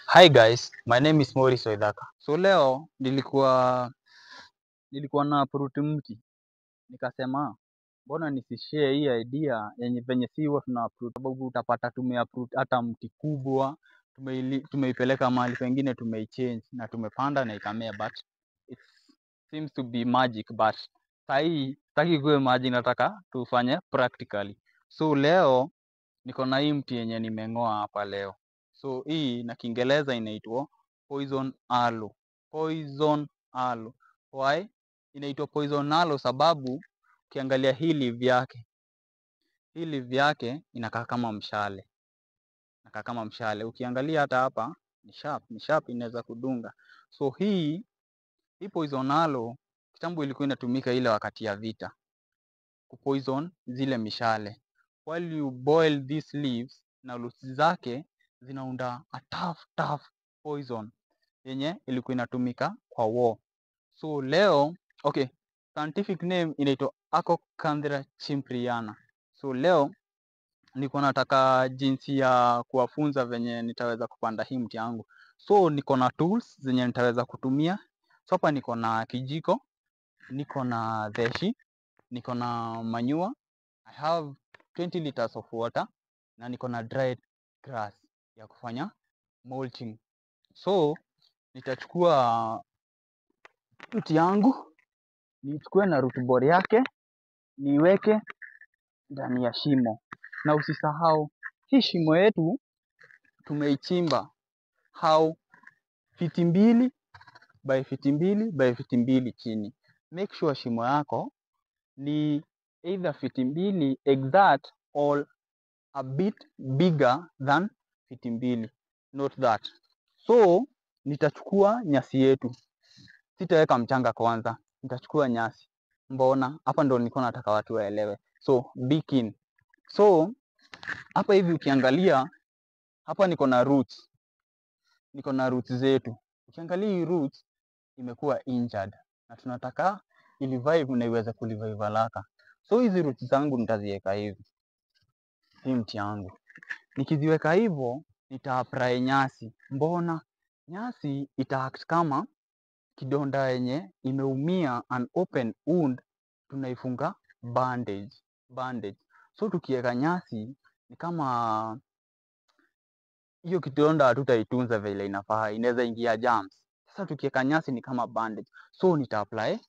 Hi guys, my name is Morris Waithaka. So leo nilikuwa na uproot mti. Nikasema mbona nisishare hii idea yenye venye si huwa tuna uproot, sababu utapata uproot hata mti kubwa, tumeipeleka mahali pengine tumeichange na tumepanda na ikamea, but it seems to be magic, but sahi sitaki kuwe magic, nataka tufanye practically. So leo niko na hii mti yenye nimeng'oa hapa leo. So hii na Kiingereza inaitwa poison aloe. Poison aloe. Why inaitwa poison aloe? Sababu ukiangalia hii leaf yake inakaa kama mshale. Inakaa kama mshale. Ukiangalia hata hapa ni sharp inaweza kudunga. So hii poison aloe kitambo ilikuwa inatumika ile wakati ya vita, kupoison zile mishale. While you boil these leaves, na roots zake zinaunda a tough poison yenye ilikuwa inatumika kwa war. So leo, okay, scientific name inaitwa Acocanthera chimperiana. So leo niko nataka jinsi ya kuwafunza venye nitaweza kupanda hii mti yangu. So niko na tools zenye nitaweza kutumia. So hapa niko na kijiko, niko na theshi, niko na manure, I have 20 liters of water, na niko na dried grass ya kufanya mulching. So nitachukua mti yangu, nichukue na root ball yake, niweke ndani ya shimo. Na usisahau hii shimo yetu tumeichimba how fiti 2 by fiti 2 by fiti 2 chini. Make sure shimo yako ni either fiti 2 exact or a bit bigger than fiti 2, not that. So nitachukua nyasi yetu, sitaweka mchanga kwanza, nitachukua nyasi. Mbona hapa ndo nilikuwa nataka watu waelewe, so be keen. So hapa hivi ukiangalia hapa niko na roots zetu. Ukiangalia hii roots imekuwa injured na tunataka ilivive na iweze kulivive haraka. So hizi roots zangu nitaziweka hivi, hii mti yangu nikiziweka hivyo nita-apply nyasi. Mbona nyasi ita-act kama kidonda yenye imeumia, an open wound, tunaifunga bandage. So tukiweka nyasi ni kama hiyo kidonda hatutaitunza vile inafaa, inaweza ingia germs. Sasa tukiweka nyasi ni kama bandage. So nita-apply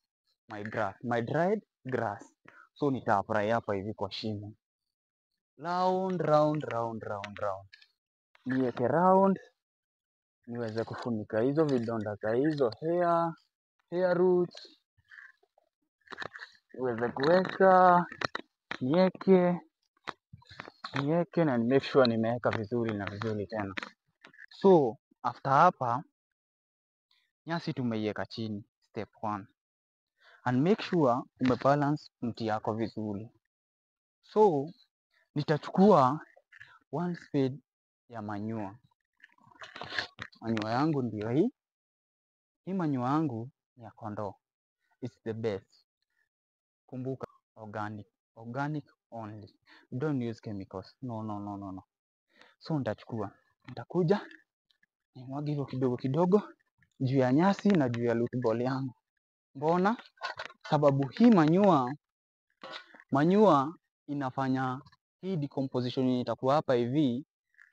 my dried grass. So nita-apply hapa hivi kwa shimo, round. Niweke round niweze kufunika hizo vidonda za hizo hair roots, niweze kuweka niweke na make sure nimeweka vizuri na vizuri tena. So after hapa nyasi tumeiweka chini, step 1, and make sure umebalance mti yako vizuri. So nitachukua 1 spade ya manure. Manure yangu ndio hii manure yangu ya kondoo, it's the best. Kumbuka organic only, don't use chemicals, no. So nitakuja nimwage hivyo kidogo kidogo juu ya nyasi na juu ya root ball yangu. Mbona? Sababu hii manure inafanya hii decomposition itakuwa hapa hivi,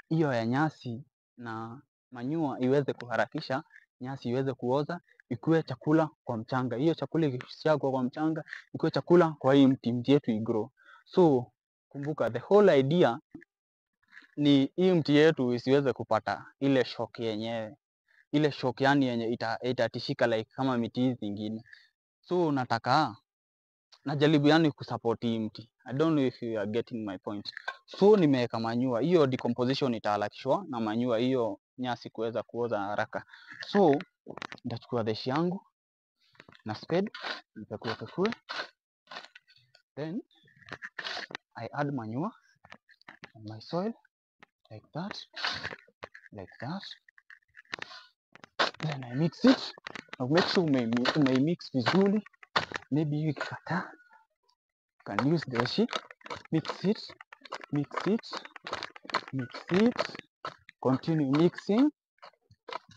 hiyo ya nyasi na manure iweze kuharakisha nyasi iweze kuoza, ikuwe chakula kwa mchanga. Hiyo chakula ikishakwa kwa mchanga ikuwe chakula kwa hii mti yetu igrow. So kumbuka, the whole idea ni hii mti yetu isiweze kupata ile shock yenyewe, ile shock yani yenye itatishika like kama miti hizi zingine. So nataka najaribu yani kusupport hii mti. I don't know if you are getting my point. So nimeweka manure, hiyo decomposition itaharakishwa na manure, hiyo nyasi kuweza kuoza haraka. So nitachukua theshi yangu na spade, nipekue, then I add manure on my soil like that. Then I mix it. Now make sure umeimix vizuri. Maybe you can use theshi, mix it mix it, continue mixing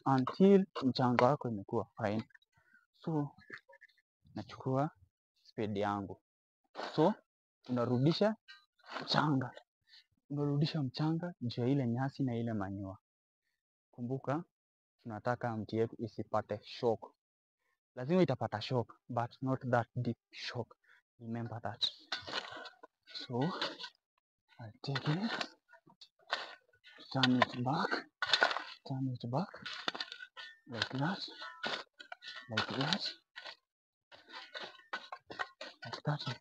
until mchanga wako imekuwa fine. So nachukua spade yangu, so unarudisha mchanga juu ya ile nyasi na ile manure. Kumbuka tunataka mti yetu isipate shock. Lazima itapata shock, but not that deep shock. Remember that. So I take it, turn it back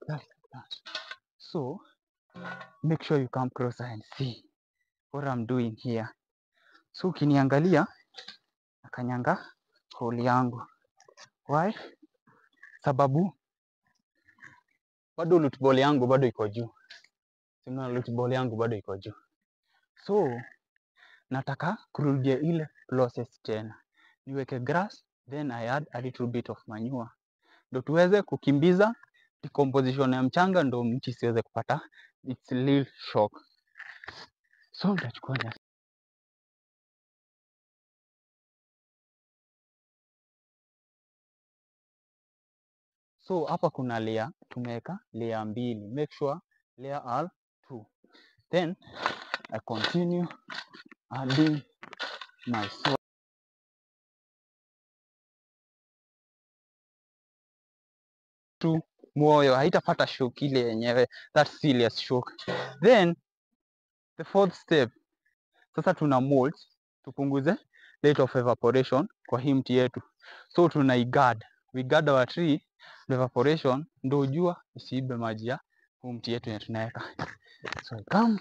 like that. So make sure you come closer and see what I'm doing here. So ukiniangalia nakanyanga hole yangu. Why? Sababu bado root ball yangu bado iko juu. So nataka kurudia ile process tena. Niweke grass, then I add a little bit of manure. Ndo tuweze kukimbiza decomposition ya mchanga, ndo mti siweze kupata its little shock. So nitachukua nyasi. So hapa kuna layer, tumeweka layer mbili. Make sure layer are 2. Then I continue adding my soil. Tu moyo haitapata shock ile yenyewe, that serious shock. Then the fourth step, sasa tuna mold tupunguze rate of evaporation kwa hii mti yetu. So tunaiguard, we guard our tree evaporation, ndo jua isiibe maji ya huu mti yetu yenye tunaweka. So I come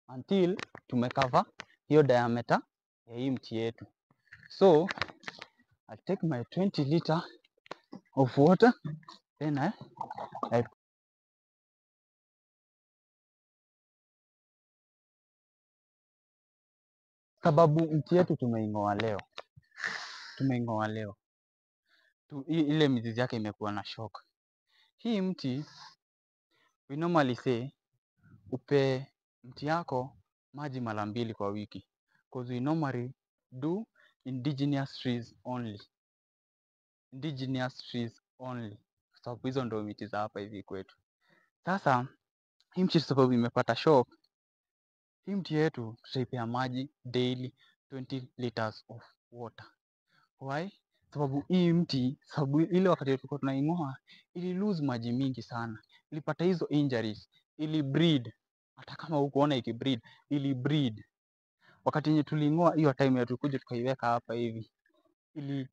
until tumekava hiyo diameter ya hii mti yetu. So I take my 20 liter of water, then I sababu mti yetu tumeing'oa leo ile mizizi yake imekuwa na shock. Hii mti we normally say upe mti yako maji mara 2 kwa wiki, because we normally do indigenous trees only, sababu hizo ndo miti za hapa hivi kwetu. Sasa hii mti sababu imepata shock, hii mti yetu tutaipea maji daily 20 liters of water. Why? Sababu hii mti, sababu ile wakati tulikuwa tunaing'oa ili lose maji mingi sana, ilipata hizo injuries, ili breed. Hata kama hukuona ikibreed, ili breed. Wakati yenye tuling'oa hiyo time ya tulikuja tukaiweka hapa hivi, ili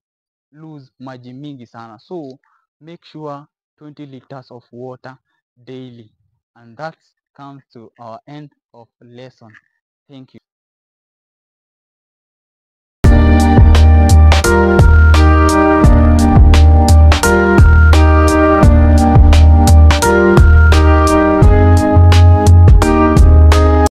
lose maji mingi sana. So make sure 20 liters of water daily, and that comes to our end of lesson. Thank you.